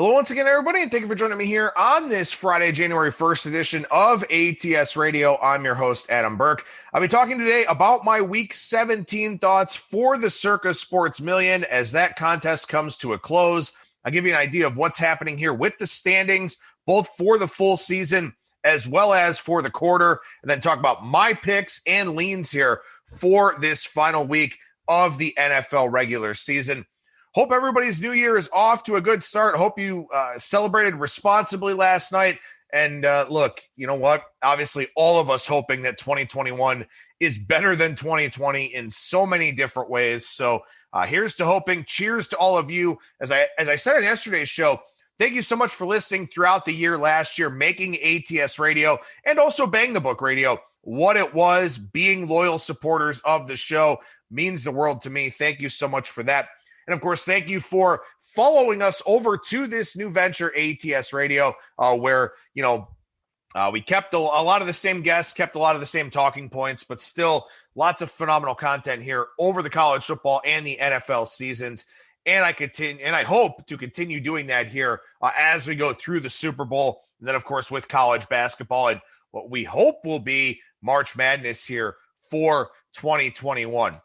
Hello once again, everybody, and thank you for joining me here on this Friday, January 1st edition of ATS Radio. I'm your host, Adam Burke. I'll be talking today about my Week 17 thoughts for the Circa Sports Million as that contest comes to a close. I'll give you an idea of what's happening here with the standings, both for the full season as well as for the quarter, and then talk about my picks and leans here for this final week of the NFL regular season. Hope everybody's new year is off to a good start. Hope you celebrated responsibly last night. And look, you know what? Obviously, all of us hoping that 2021 is better than 2020 in so many different ways. So here's to hoping. Cheers to all of you. As I said in yesterday's show, thank you so much for listening throughout the year last year, making ATS Radio and also Bang the Book Radio what it was. Being loyal supporters of the show means the world to me. Thank you so much for that. And, of course, thank you for following us over to this new venture, ATS Radio, where, we kept a lot of the same guests, kept a lot of the same talking points, but still lots of phenomenal content here over the college football and the NFL seasons. And I hope to continue doing that here as we go through the Super Bowl. And then, of course, with college basketball and what we hope will be March Madness here for 2021.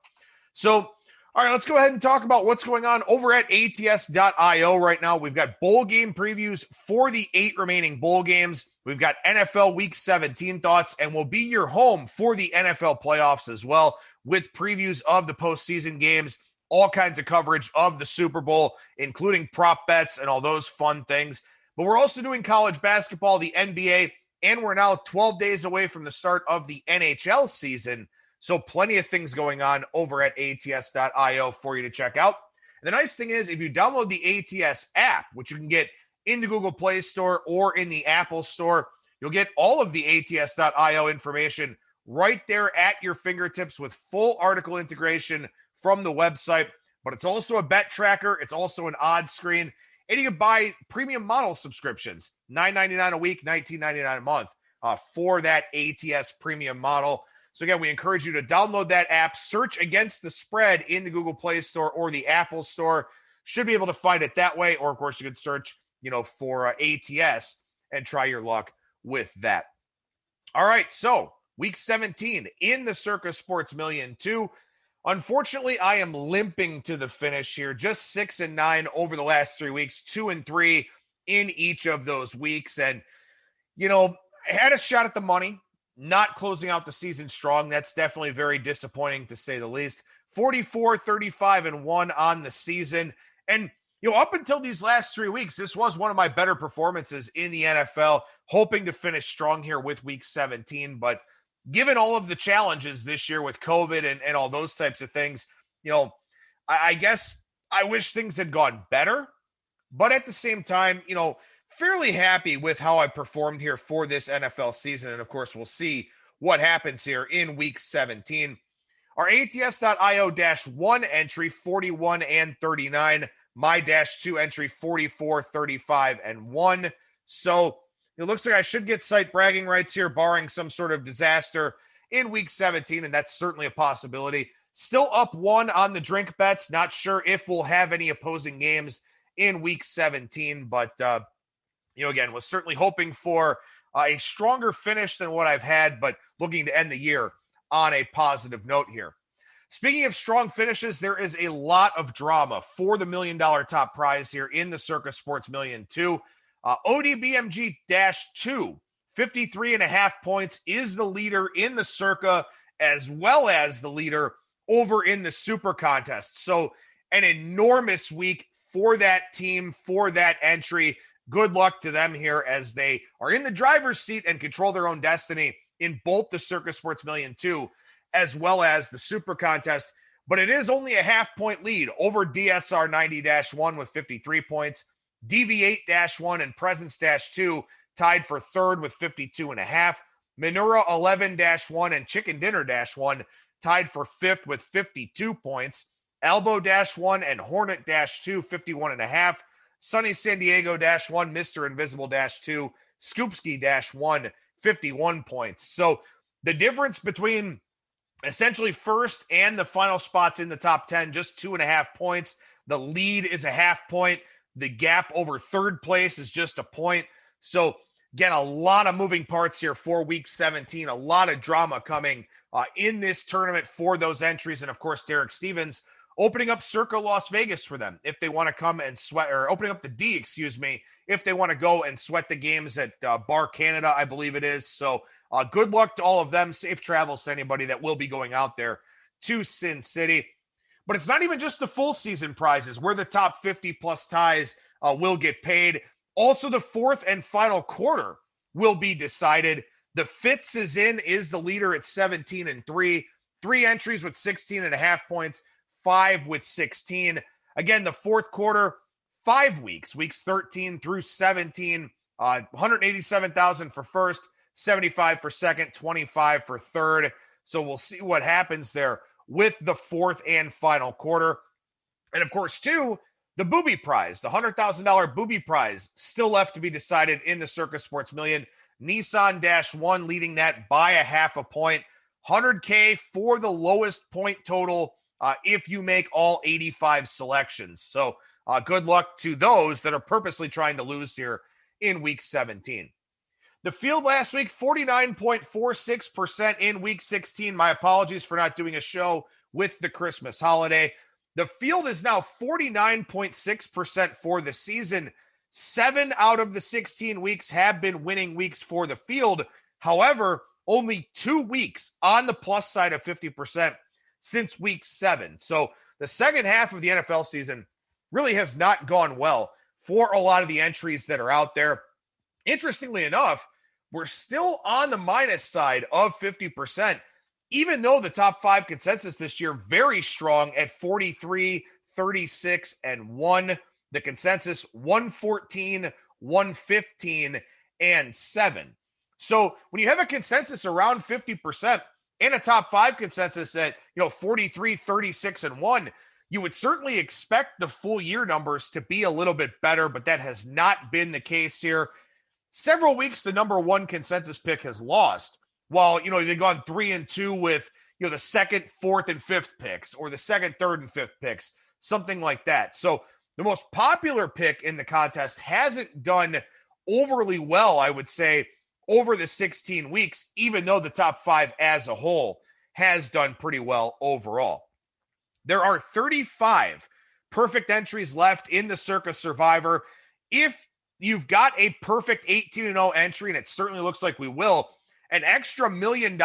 So, all right, let's go ahead and talk about what's going on over at ATS.io right now. We've got bowl game previews for the 8 remaining bowl games. We've got NFL Week 17 thoughts, and we'll be your home for the NFL playoffs as well with previews of the postseason games, all kinds of coverage of the Super Bowl, including prop bets and all those fun things. But we're also doing college basketball, the NBA, and we're now 12 days away from the start of the NHL season. So plenty of things going on over at ATS.io for you to check out. And the nice thing is if you download the ATS app, which you can get in the Google Play Store or in the Apple Store, you'll get all of the ATS.io information right there at your fingertips with full article integration from the website. But it's also a bet tracker. It's also an odds screen. And you can buy premium model subscriptions, $9.99 a week, $19.99 a month for that ATS premium model. So again, we encourage you to download that app, search against the spread in the Google Play Store or the Apple Store. Should be able to find it that way. Or, of course, you can search, for ATS and try your luck with that. All right, so Week 17 in the Circa Sports Million 2. Unfortunately, I am limping to the finish here. Just 6-9 over the last 3 weeks, 2-3 in each of those weeks. And, I had a shot at the money. Not closing out the season strong. That's definitely very disappointing to say the least. 44, 35, and 1 on the season. And, up until these last 3 weeks, this was one of my better performances in the NFL, hoping to finish strong here with Week 17. But given all of the challenges this year with COVID and all those types of things, I guess I wish things had gone better. But at the same time, fairly happy with how I performed here for this NFL season. And of course, we'll see what happens here in Week 17. Our ATS.io-1 entry, 41 and 39. My -2 entry, 44, 35, and 1. So it looks like I should get site bragging rights here, barring some sort of disaster in Week 17. And that's certainly a possibility. Still up 1 on the drink bets. Not sure if we'll have any opposing games in Week 17, but again, was certainly hoping for a stronger finish than what I've had, but looking to end the year on a positive note here. Speaking of strong finishes, there is a lot of drama for the $1 million top prize here in the Circa Sports Million 2. ODBMG-2, 53.5 points, is the leader in the Circa as well as the leader over in the Super Contest. So an enormous week for that team, for that entry. Good luck to them here as they are in the driver's seat and control their own destiny in both the Circa Sports Million 2 as well as the Super Contest. But it is only a half-point lead over DSR 90-1 with 53 points. DV8-1 and Presence-2 tied for third with 52.5. Minura 11-1 and Chicken Dinner-1 tied for fifth with 52 points. Elbow-1 and Hornet-2, 51.5. Sunny San Diego-1, Mr. Invisible-2, Scoopski-1, 51 points. So the difference between essentially first and the final spots in the top 10, just 2.5 points. The lead is a half point. The gap over third place is just a point. So again, a lot of moving parts here for week 17, a lot of drama coming in this tournament for those entries. And of course, Derek Stevens opening up Circa Las Vegas for them if they want to come and sweat, or opening up the D, if they want to go and sweat the games at Bar Canada, I believe it is. So good luck to all of them. Safe travels to anybody that will be going out there to Sin City. But it's not even just the full season prizes where the top 50 plus ties will get paid. Also, the fourth and final quarter will be decided. The Fitz is the leader at 17-3. 3 entries with 16.5 points, 5 with 16. Again, the fourth quarter, 5 weeks, weeks 13 through 17, 187,000 for first, 75 for second, 25 for third. So we'll see what happens there with the fourth and final quarter. And of course, too, the booby prize, the $100,000 booby prize, still left to be decided in the Circa Sports Million. Nissan-1 leading that by a half a point. $100K for the lowest point total if you make all 85 selections. So good luck to those that are purposely trying to lose here in week 17. The field last week, 49.46% in week 16. My apologies for not doing a show with the Christmas holiday. The field is now 49.6% for the season. 7 out of the 16 weeks have been winning weeks for the field. However, only 2 weeks on the plus side of 50% since week 7. So the second half of the NFL season really has not gone well for a lot of the entries that are out there. Interestingly enough, we're still on the minus side of 50%, even though the top 5 consensus this year very strong at 43, 36, and 1. The consensus 114, 115, and 7. So when you have a consensus around 50% and a top 5 consensus at 43, 36, and 1, you would certainly expect the full year numbers to be a little bit better, but that has not been the case here. Several weeks, the number 1 consensus pick has lost, while, they've gone 3-2 with, the second, fourth, and fifth picks, or the second, third, and fifth picks, something like that. So the most popular pick in the contest hasn't done overly well, I would say, over the 16 weeks, even though the top 5 as a whole has done pretty well overall. There are 35 perfect entries left in the Circa Survivor. If you've got a perfect 18-0 entry, and it certainly looks like we will, an extra $1 million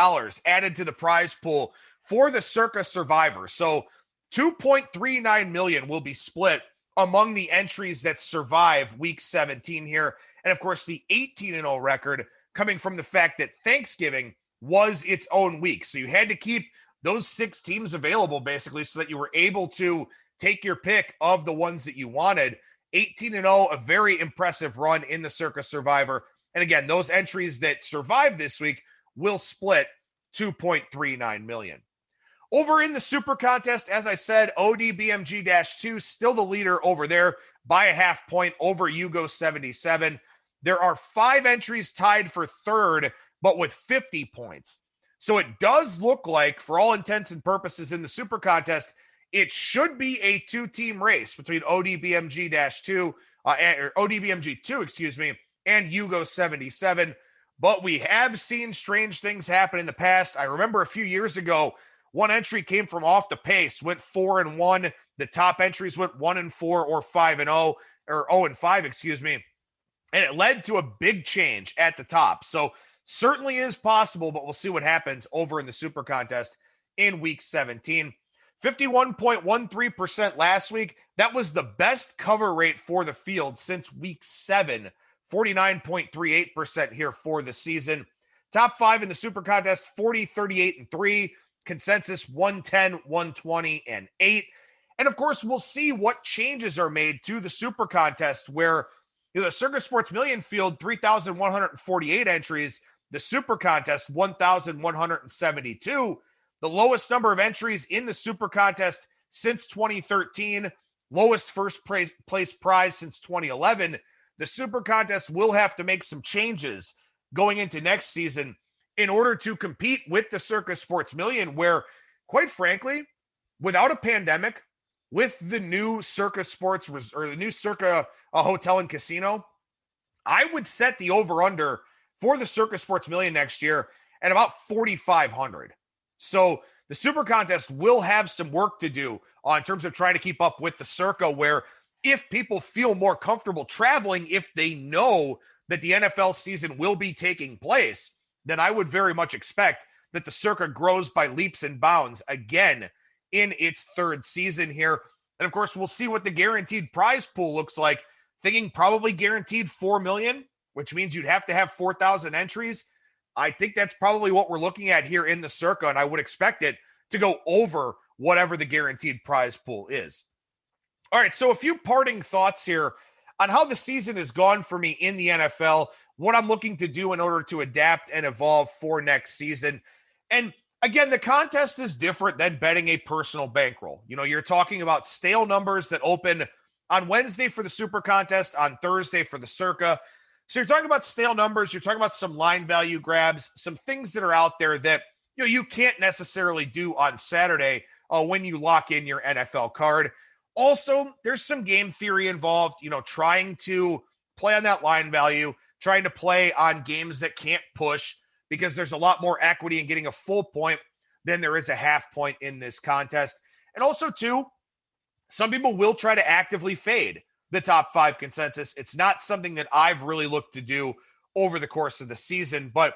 added to the prize pool for the Circa Survivor. So $2.39 million will be split among the entries that survive week 17 here. And of course, the 18-0 record coming from the fact that Thanksgiving was its own week. So you had to keep those 6 teams available basically so that you were able to take your pick of the ones that you wanted. 18-0, a very impressive run in the Circa Survivor. And again, those entries that survived this week will split $2.39 million. Over in the Super Contest, as I said, ODBMG-2 still the leader over there by a half point over Yugo 77. There are 5 entries tied for third, but with 50 points. So it does look like, for all intents and purposes in the Super Contest, it should be a 2-team race between ODBMG-2, or ODBMG-2, and Yugo 77. But we have seen strange things happen in the past. I remember a few years ago, one entry came from off the pace, went 4-1. The top entries went 1-4 or 5-0, or 0-5, and it led to a big change at the top. So certainly is possible, but we'll see what happens over in the Super Contest in week 17. 51.13% last week. That was the best cover rate for the field since week 7. 49.38% here for the season. Top 5 in the Super Contest, 40, 38, and 3. Consensus 110, 120, and 8. And of course, we'll see what changes are made to the Super Contest, where the Circa Sports Million field, 3,148 entries. The Super Contest, 1,172. The lowest number of entries in the Super Contest since 2013. Lowest first place prize since 2011. The Super Contest will have to make some changes going into next season in order to compete with the Circa Sports Million, where, quite frankly, without a pandemic, with the new Circa Sports or the new Circa Hotel and Casino, I would set the over-under for the Circa Sports Million next year at about 4,500. So the Super Contest will have some work to do in terms of trying to keep up with the Circa, where if people feel more comfortable traveling, if they know that the NFL season will be taking place, then I would very much expect that the Circa grows by leaps and bounds again in its third season here. And of course, we'll see what the guaranteed prize pool looks like. Thinking probably guaranteed 4 million, which means you'd have to have 4,000 entries. I think that's probably what we're looking at here in the Circa, and I would expect it to go over whatever the guaranteed prize pool is. All right, so a few parting thoughts here on how the season has gone for me in the NFL, what I'm looking to do in order to adapt and evolve for next season. And again, the contest is different than betting a personal bankroll. You know, you're talking about stale numbers that open on Wednesday for the Super Contest, on Thursday for the Circa. So you're talking about stale numbers, you're talking about some line value grabs, some things that are out there that you can't necessarily do on Saturday when you lock in your NFL card. Also, there's some game theory involved, trying to play on that line value, trying to play on games that can't push, because there's a lot more equity in getting a full point than there is a half point in this contest. And also, too, some people will try to actively fade the top 5 consensus. It's not something that I've really looked to do over the course of the season. But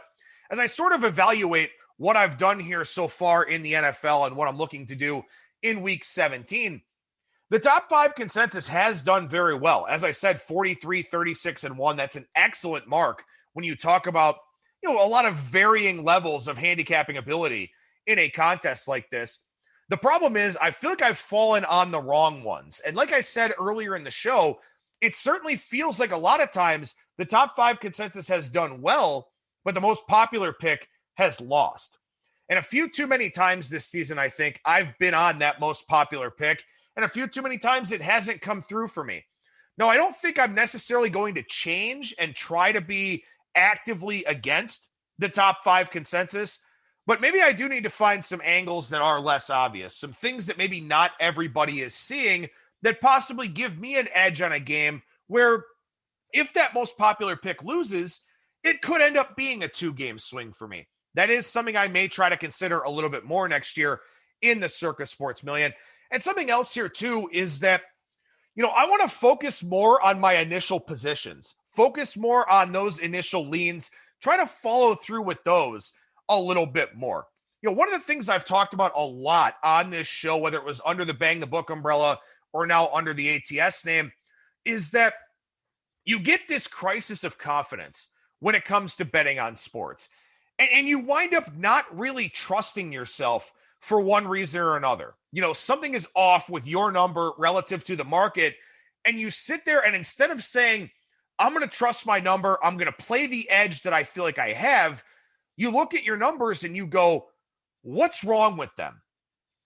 as I sort of evaluate what I've done here so far in the NFL and what I'm looking to do in week 17, the top 5 consensus has done very well. As I said, 43, 36, and 1. That's an excellent mark when you talk about, a lot of varying levels of handicapping ability in a contest like this. The problem is I feel like I've fallen on the wrong ones. And like I said earlier in the show, it certainly feels like a lot of times the top 5 consensus has done well, but the most popular pick has lost. And a few too many times this season, I think I've been on that most popular pick, and a few too many times it hasn't come through for me. Now, I don't think I'm necessarily going to change and try to be actively against the top 5 consensus, but maybe I do need to find some angles that are less obvious, some things that maybe not everybody is seeing that possibly give me an edge on a game where if that most popular pick loses, it could end up being a 2-game swing for me. That is something I may try to consider a little bit more next year in the Circa Sports Million. And something else here too is that, I want to focus more on my initial positions, focus more on those initial leans, try to follow through with those a little bit more. One of the things I've talked about a lot on this show, whether it was under the Bang the Book umbrella or now under the ATS name, is that you get this crisis of confidence when it comes to betting on sports. And you wind up not really trusting yourself for one reason or another. Something is off with your number relative to the market, and you sit there and instead of saying, I'm going to trust my number, I'm going to play the edge that I feel like I have, you look at your numbers and you go, what's wrong with them?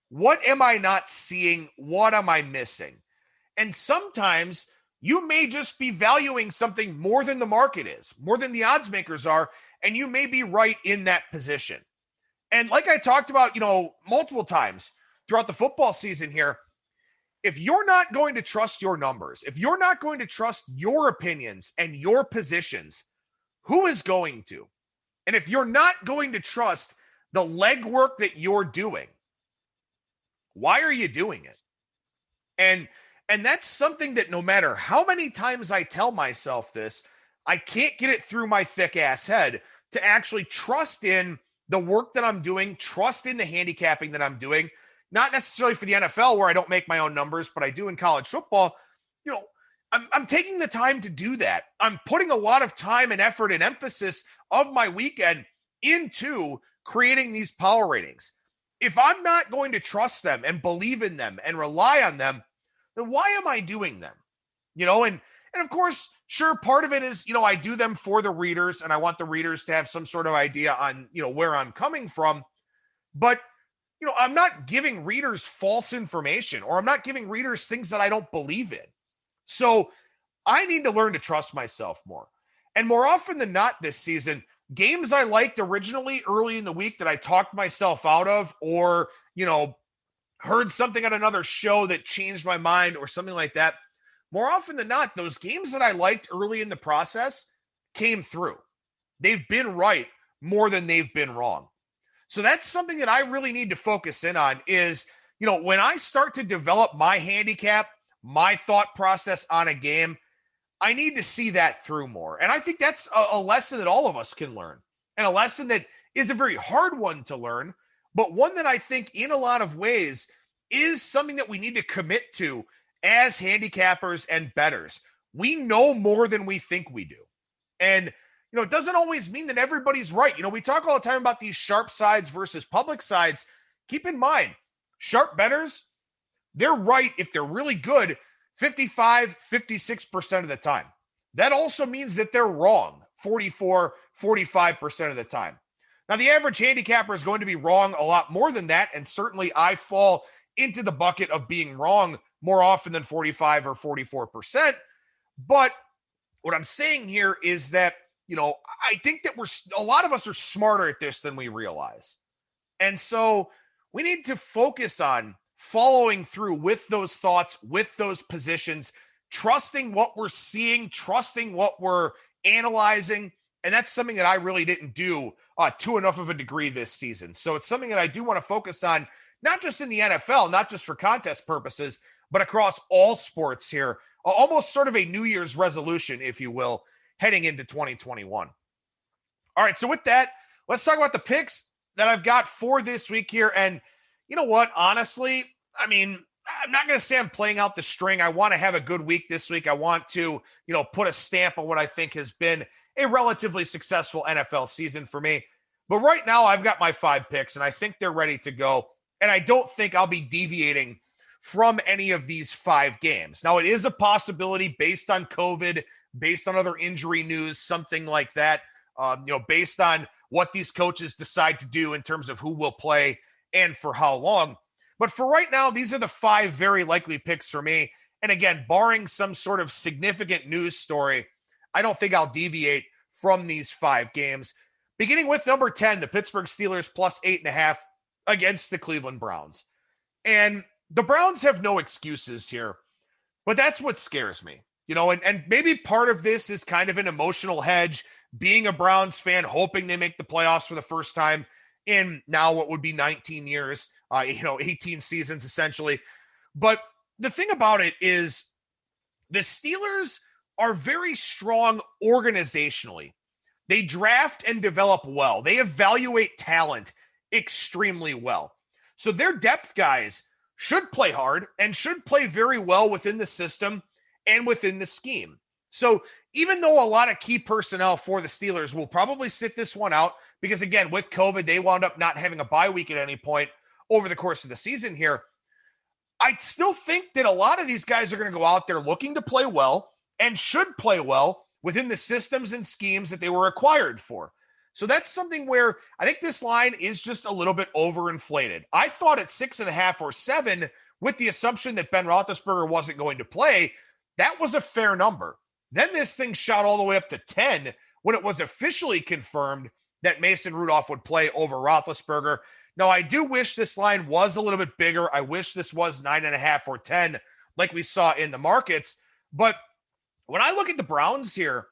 What am I not seeing? What am I missing? And sometimes you may just be valuing something more than the market is, more than the odds makers are, and you may be right in that position. And like I talked about, multiple times throughout the football season here, if you're not going to trust your numbers, if you're not going to trust your opinions and your positions, who is going to? And if you're not going to trust the legwork that you're doing, why are you doing it? And that's something that no matter how many times I tell myself this, I can't get it through my thick ass head to actually trust in the work that I'm doing, trust in the handicapping that I'm doing, not necessarily for the NFL where I don't make my own numbers, but I do in college football. I'm taking the time to do that. I'm putting a lot of time and effort and emphasis of my weekend into creating these power ratings. If I'm not going to trust them and believe in them and rely on them, then why am I doing them? And of course, sure, part of it is, I do them for the readers and I want the readers to have some sort of idea on, where I'm coming from. But, I'm not giving readers false information, or I'm not giving readers things that I don't believe in. So I need to learn to trust myself more. And more often than not this season, games I liked originally early in the week that I talked myself out of, or, heard something on another show that changed my mind or something like that, more often than not, those games that I liked early in the process came through. They've been right more than they've been wrong. So that's something that I really need to focus in on is, when I start to develop my handicap, my thought process on a game, I need to see that through more. And I think that's a lesson that all of us can learn, and a lesson that is a very hard one to learn, but one that I think in a lot of ways is something that we need to commit to as handicappers and bettors. We know more than we think we do. And, it doesn't always mean that everybody's right. We talk all the time about these sharp sides versus public sides. Keep in mind, sharp bettors, they're right if they're really good 55, 56% of the time. That also means that they're wrong 44, 45% of the time. Now, the average handicapper is going to be wrong a lot more than that, and certainly I fall into the bucket of being wrong more often than 45 or 44%. But what I'm saying here is that, I think that a lot of us are smarter at this than we realize. And so we need to focus on following through with those thoughts, with those positions, trusting what we're seeing, trusting what we're analyzing. And that's something that I really didn't do to enough of a degree this season. So it's something that I do want to focus on, not just in the NFL, not just for contest purposes, but across all sports here. Almost sort of a New Year's resolution, if you will, heading into 2021. All right, so with that, let's talk about the picks that I've got for this week here. And you know what? Honestly, I'm not going to say I'm playing out the string. I want to have a good week this week. I want to, put a stamp on what I think has been a relatively successful NFL season for me. But right now, I've got my 5 picks, and I think they're ready to go. And I don't think I'll be deviating from any of these 5 games. Now, it is a possibility based on COVID, based on other injury news, something like that, based on what these coaches decide to do in terms of who will play and for how long. But for right now, these are the 5 very likely picks for me. And again, barring some sort of significant news story, I don't think I'll deviate from these 5 games. Beginning with number 10, the Pittsburgh Steelers plus 8.5 against the Cleveland Browns. And the Browns have no excuses here, but that's what scares me. And maybe part of this is kind of an emotional hedge, being a Browns fan, hoping they make the playoffs for the first time in now what would be 19 years, 18 seasons essentially. But the thing about it is the Steelers are very strong organizationally. They draft and develop well. They evaluate talent extremely well. So their depth guys should play hard and should play very well within the system and within the scheme. So even though a lot of key personnel for the Steelers will probably sit this one out, because again, with COVID, they wound up not having a bye week at any point over the course of the season here, I still think that a lot of these guys are going to go out there looking to play well and should play well within the systems and schemes that they were acquired for. So that's something where I think this line is just a little bit overinflated. I thought at 6.5 or 7, with the assumption that Ben Roethlisberger wasn't going to play, that was a fair number. Then this thing shot all the way up to 10 when it was officially confirmed that Mason Rudolph would play over Roethlisberger. Now, I do wish this line was a little bit bigger. I wish this was 9.5 or 10 like we saw in the markets. But when I look at the Browns here,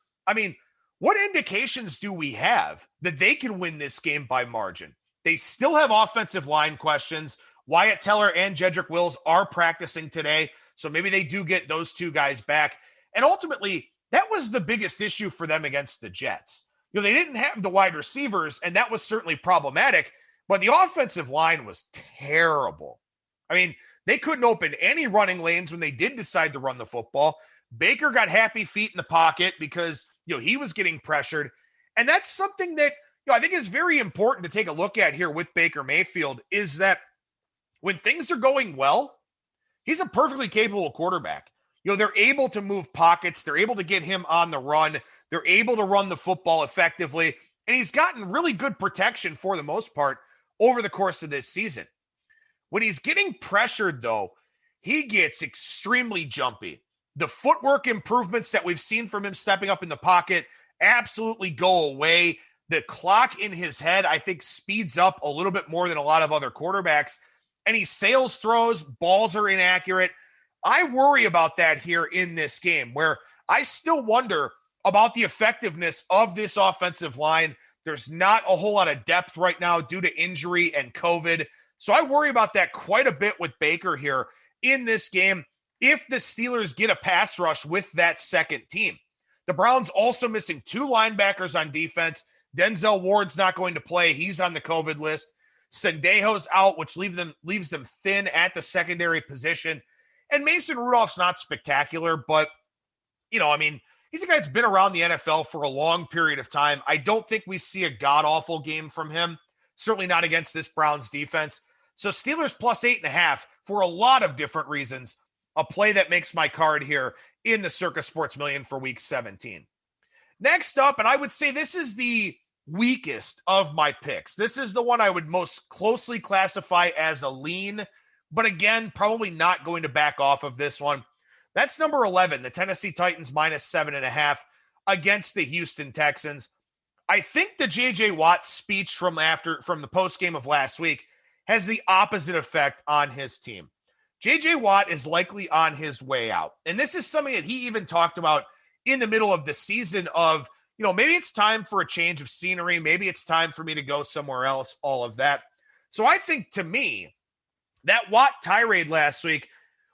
what indications do we have that they can win this game by margin? They still have offensive line questions. Wyatt Teller and Jedrick Wills are practicing today, so maybe they do get those 2 guys back. And ultimately, that was the biggest issue for them against the Jets. They didn't have the wide receivers, and that was certainly problematic, but the offensive line was terrible. They couldn't open any running lanes when they did decide to run the football. Baker got happy feet in the pocket because, he was getting pressured. And that's something that, I think is very important to take a look at here with Baker Mayfield, is that when things are going well, he's a perfectly capable quarterback. They're able to move pockets. They're able to get him on the run. They're able to run the football effectively. And he's gotten really good protection for the most part over the course of this season. When he's getting pressured, though, he gets extremely jumpy. The footwork improvements that we've seen from him stepping up in the pocket absolutely go away. The clock in his head, I think, speeds up a little bit more than a lot of other quarterbacks. Any sales throws, balls are inaccurate. I worry about that here in this game, where I still wonder about the effectiveness of this offensive line. There's not a whole lot of depth right now due to injury and COVID. So I worry about that quite a bit with Baker here in this game if the Steelers get a pass rush with that second team. The Browns also missing 2 linebackers on defense. Denzel Ward's not going to play. He's on the COVID list. Sendejo's out, which leaves them thin at the secondary position. And Mason Rudolph's not spectacular, but, he's a guy that's been around the NFL for a long period of time. I don't think we see a god-awful game from him, certainly not against this Browns defense. So Steelers plus 8.5 for a lot of different reasons, a play that makes my card here in the Circa Sports Million for Week 17. Next up, and I would say this is the weakest of my picks. This is the one I would most closely classify as a lean, but again, probably not going to back off of this one. That's number 11, the Tennessee Titans minus 7.5 against the Houston Texans. I think the J.J. Watt speech from the postgame of last week has the opposite effect on his team. J.J. Watt is likely on his way out. And this is something that he even talked about in the middle of the season of, maybe it's time for a change of scenery. Maybe it's time for me to go somewhere else, all of that. So I think, to me, that Watt tirade last week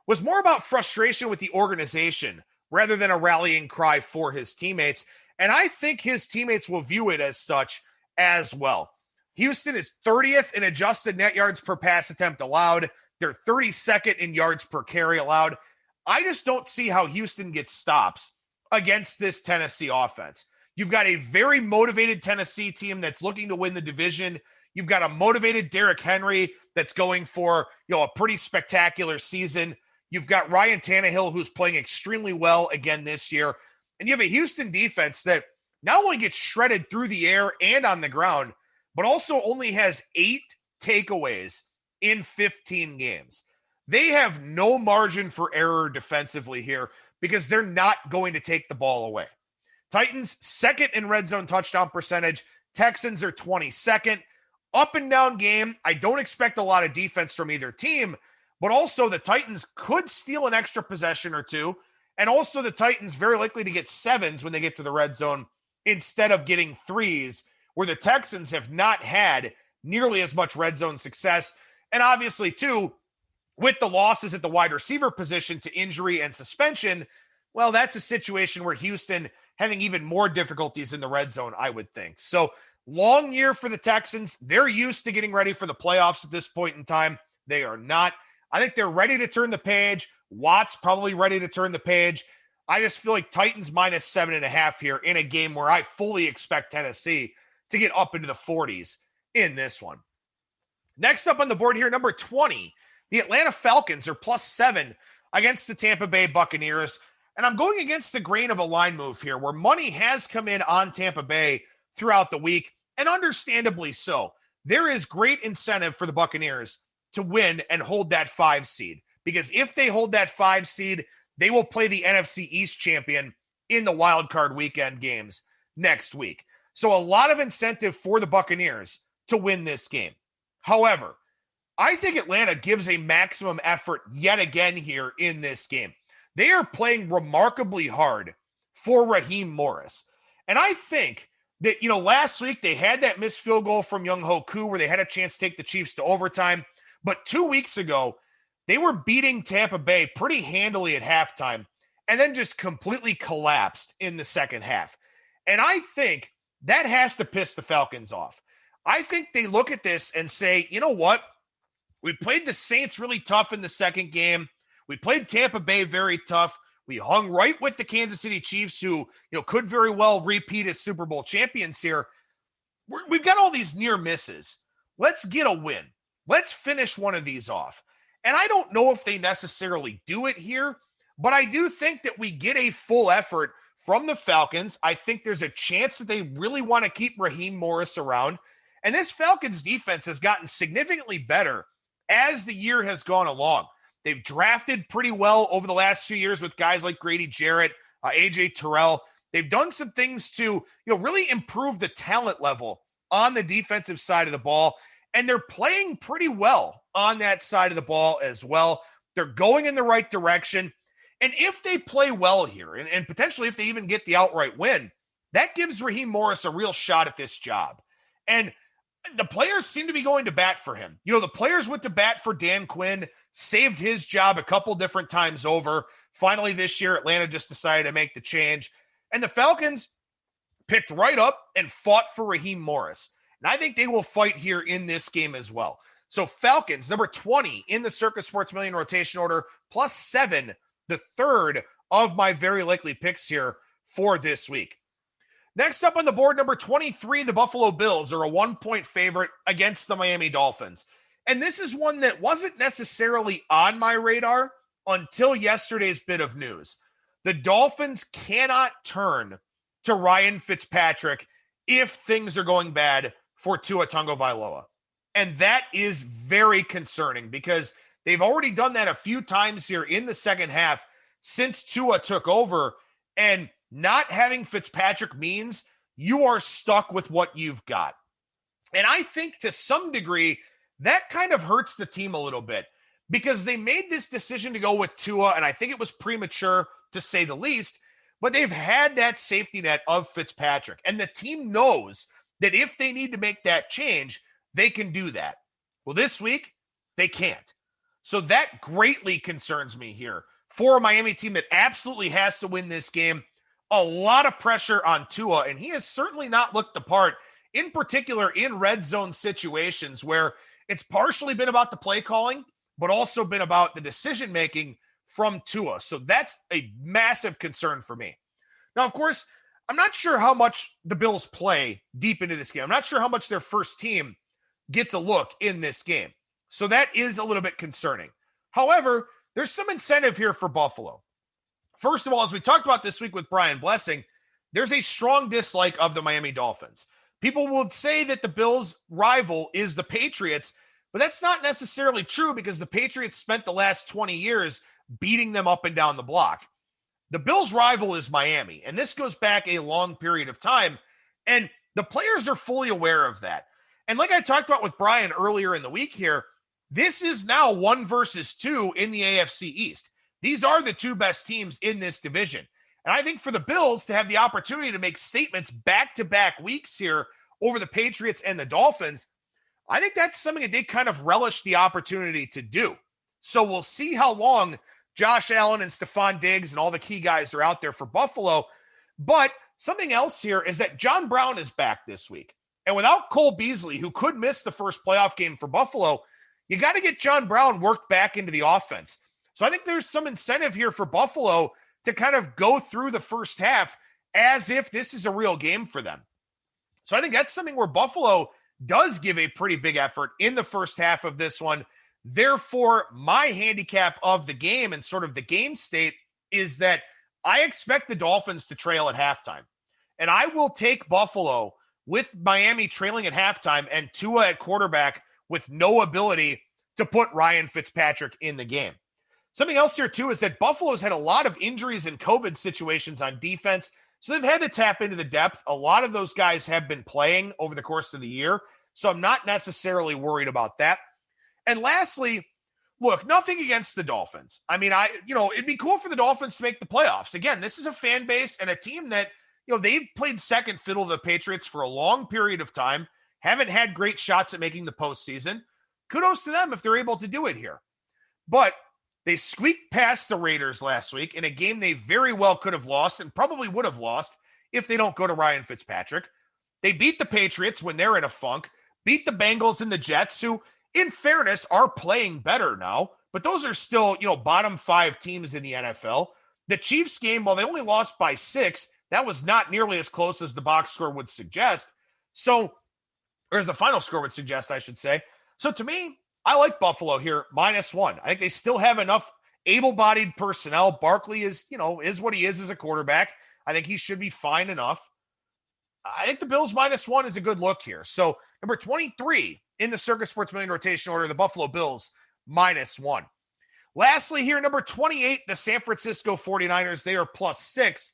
was more about frustration with the organization rather than a rallying cry for his teammates. And I think his teammates will view it as such as well. Houston is 30th in adjusted net yards per pass attempt allowed. They're 32nd in yards per carry allowed. I just don't see how Houston gets stops against this Tennessee offense. You've got a very motivated Tennessee team that's looking to win the division. You've got a motivated Derrick Henry that's going for, a pretty spectacular season. You've got Ryan Tannehill, who's playing extremely well again this year. And you have a Houston defense that not only gets shredded through the air and on the ground, but also only has 8 takeaways in 15 games. They have no margin for error defensively here because they're not going to take the ball away. Titans, second in red zone touchdown percentage. Texans are 22nd. Up and down game. I don't expect a lot of defense from either team, but also the Titans could steal an extra possession or two. And also the Titans very likely to get 7s when they get to the red zone instead of getting 3s, where the Texans have not had nearly as much red zone success. And obviously, too, with the losses at the wide receiver position to injury and suspension, well, that's a situation where Houston having even more difficulties in the red zone, I would think. So long year for the Texans. They're used to getting ready for the playoffs at this point in time. They are not. I think they're ready to turn the page. Watt's probably ready to turn the page. I just feel like Titans minus 7.5 here in a game where I fully expect Tennessee to get up into the 40s in this one. Next up on the board here, number 20, the Atlanta Falcons are plus 7 against the Tampa Bay Buccaneers. And I'm going against the grain of a line move here where money has come in on Tampa Bay throughout the week, and understandably so. There is great incentive for the Buccaneers to win and hold that 5 seed, because if they hold that 5 seed, they will play the NFC East champion in the wild card weekend games next week. So a lot of incentive for the Buccaneers to win this game. However, I think Atlanta gives a maximum effort yet again here in this game. They are playing remarkably hard for Raheem Morris. And I think that, last week they had that missed field goal from Young-Ho Koo where they had a chance to take the Chiefs to overtime. But 2 weeks ago, they were beating Tampa Bay pretty handily at halftime and then just completely collapsed in the second half. And I think that has to piss the Falcons off. I think they look at this and say, you know what? We played the Saints really tough in the second game. We played Tampa Bay very tough. We hung right with the Kansas City Chiefs, who, could very well repeat as Super Bowl champions here. We've got all these near misses. Let's get a win. Let's finish one of these off. And I don't know if they necessarily do it here, but I do think that we get a full effort from the Falcons. I think there's a chance that they really want to keep Raheem Morris around. And this Falcons defense has gotten significantly better as the year has gone along. They've drafted pretty well over the last few years with guys like Grady Jarrett, AJ Terrell. They've done some things to, really improve the talent level on the defensive side of the ball. And they're playing pretty well on that side of the ball as well. They're going in the right direction. And if they play well here, and potentially if they even get the outright win, that gives Raheem Morris a real shot at this job. And the players seem to be going to bat for him. The players went to bat for Dan Quinn, saved his job a couple different times over. Finally, this year, Atlanta just decided to make the change. And the Falcons picked right up and fought for Raheem Morris. And I think they will fight here in this game as well. So Falcons, number 20 in the Circa Sports Million rotation order, +7, the third of my very likely picks here for this week. Next up on the board, number 23, the Buffalo Bills are a 1-point favorite against the Miami Dolphins. And this is one that wasn't necessarily on my radar until yesterday's bit of news. The Dolphins cannot turn to Ryan Fitzpatrick if things are going bad for Tua Tagovailoa. And that is very concerning because they've already done that a few times here in the second half since Tua took over. And not having Fitzpatrick means you are stuck with what you've got. And I think to some degree, that kind of hurts the team a little bit because they made this decision to go with Tua, and I think it was premature to say the least, but they've had that safety net of Fitzpatrick. And the team knows that if they need to make that change, they can do that. Well, this week, they can't. So that greatly concerns me here for a Miami team that absolutely has to win this game. A lot of pressure on Tua, and he has certainly not looked the part, in particular in red zone situations where it's partially been about the play calling, but also been about the decision-making from Tua. So that's a massive concern for me. Now, of course, I'm not sure how much the Bills play deep into this game. I'm not sure how much their first team gets a look in this game. So that is a little bit concerning. However, there's some incentive here for Buffalo. First of all, as we talked about this week with Brian Blessing, there's a strong dislike of the Miami Dolphins. People would say that the Bills' rival is the Patriots, but that's not necessarily true because the Patriots spent the last 20 years beating them up and down the block. The Bills' rival is Miami, and this goes back a long period of time, and the players are fully aware of that. And like I talked about with Brian earlier in the week here, this is now 1 versus 2 in the AFC East. These are the two best teams in this division. And I think for the Bills to have the opportunity to make statements back-to-back weeks here over the Patriots and the Dolphins, I think that's something that they kind of relish the opportunity to do. So we'll see how long Josh Allen and Stephon Diggs and all the key guys are out there for Buffalo. But something else here is that John Brown is back this week. And without Cole Beasley, who could miss the first playoff game for Buffalo, you got to get John Brown worked back into the offense. So I think there's some incentive here for Buffalo to kind of go through the first half as if this is a real game for them. So I think that's something where Buffalo does give a pretty big effort in the first half of this one. Therefore, my handicap of the game and sort of the game state is that I expect the Dolphins to trail at halftime. And I will take Buffalo with Miami trailing at halftime and Tua at quarterback with no ability to put Ryan Fitzpatrick in the game. Something else here, too, is that Buffalo's had a lot of injuries and COVID situations on defense, so they've had to tap into the depth. A lot of those guys have been playing over the course of the year, so I'm not necessarily worried about that. And lastly, look, nothing against the Dolphins. I mean, it'd be cool for the Dolphins to make the playoffs. Again, this is a fan base and a team that, they've played second fiddle to the Patriots for a long period of time, haven't had great shots at making the postseason. Kudos to them if they're able to do it here. But they squeaked past the Raiders last week in a game they very well could have lost and probably would have lost if they don't go to Ryan Fitzpatrick. They beat the Patriots when they're in a funk, beat the Bengals and the Jets, who, in fairness, are playing better now, but those are still, bottom 5 teams in the NFL. The Chiefs game, while they only lost by 6, that was not nearly as close as the box score would suggest. So, or as the final score would suggest, I should say. So to me, I like Buffalo here, -1. I think they still have enough able-bodied personnel. Barkley is what he is as a quarterback. I think he should be fine enough. I think the Bills -1 is a good look here. So number 23 in the Circa Sports Million rotation order, the Buffalo Bills -1. Lastly here, number 28, the San Francisco 49ers. They are +6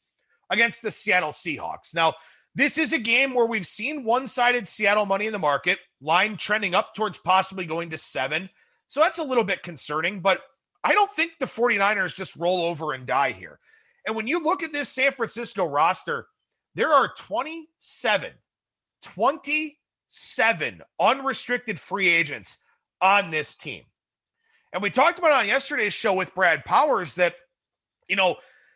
against the Seattle Seahawks. Now, This is a game where we've seen one-sided Seattle money in the market, line trending up towards possibly going to 7. So that's a little bit concerning, but I don't think the 49ers just roll over and die here. And when you look at this San Francisco roster, there are 27 unrestricted free agents on this team. And we talked about it on yesterday's show with Brad Powers that,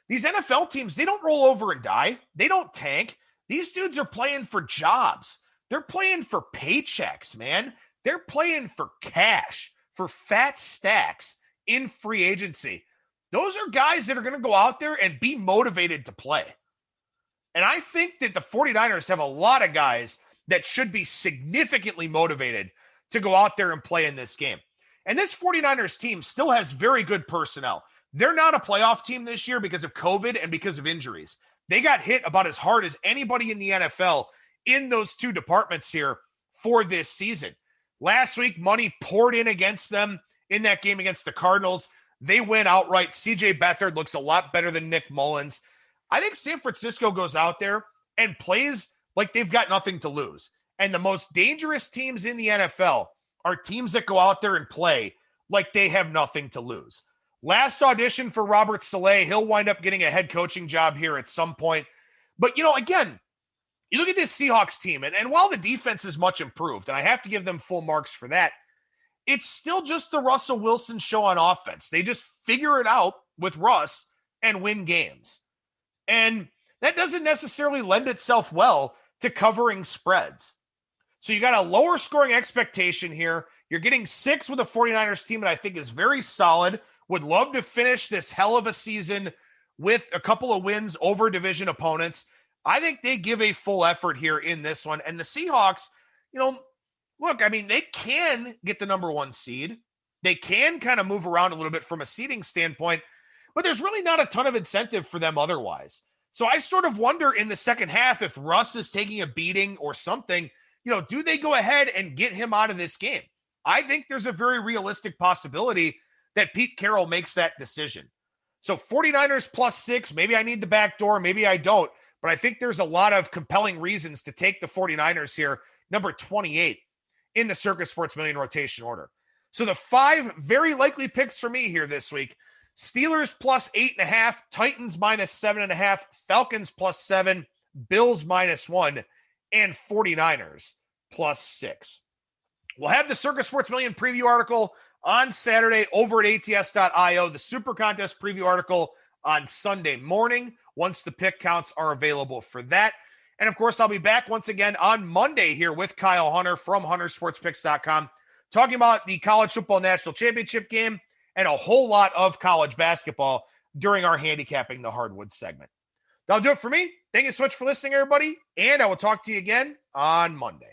these NFL teams, they don't roll over and die. They don't tank. These dudes are playing for jobs. They're playing for paychecks, man. They're playing for cash, for fat stacks in free agency. Those are guys that are going to go out there and be motivated to play. And I think that the 49ers have a lot of guys that should be significantly motivated to go out there and play in this game. And this 49ers team still has very good personnel. They're not a playoff team this year because of COVID and because of injuries. They got hit about as hard as anybody in the NFL in those two departments here for this season. Last week, money poured in against them in that game against the Cardinals. They win outright. CJ Beathard looks a lot better than Nick Mullins. I think San Francisco goes out there and plays like they've got nothing to lose. And the most dangerous teams in the NFL are teams that go out there and play like they have nothing to lose. Last audition for Robert Saleh. He'll wind up getting a head coaching job here at some point. But, again, you look at this Seahawks team, and while the defense is much improved, and I have to give them full marks for that, it's still just the Russell Wilson show on offense. They just figure it out with Russ and win games. And that doesn't necessarily lend itself well to covering spreads. So you got a lower scoring expectation here. You're getting 6 with a 49ers team that I think is very solid. Would love to finish this hell of a season with a couple of wins over division opponents. I think they give a full effort here in this one. And the Seahawks, they can get the number 1 seed. They can kind of move around a little bit from a seeding standpoint, but there's really not a ton of incentive for them otherwise. So I sort of wonder in the second half if Russ is taking a beating or something, do they go ahead and get him out of this game? I think there's a very realistic possibility that Pete Carroll makes that decision. So 49ers plus 6, maybe I need the back door, maybe I don't, but I think there's a lot of compelling reasons to take the 49ers here, number 28 in the Circa Sports Million rotation order. So the 5 very likely picks for me here this week: Steelers plus 8.5, Titans minus 7.5, Falcons plus 7, Bills minus 1, and 49ers plus 6. We'll have the Circa Sports Million preview article on Saturday over at ats.io, the Super Contest preview article on Sunday morning, once the pick counts are available for that. And of course, I'll be back once again on Monday here with Kyle Hunter from huntersportspicks.com, talking about the college football national championship game and a whole lot of college basketball during our handicapping the hardwood segment. That'll do it for me. Thank you so much for listening, everybody, and I will talk to you again on Monday.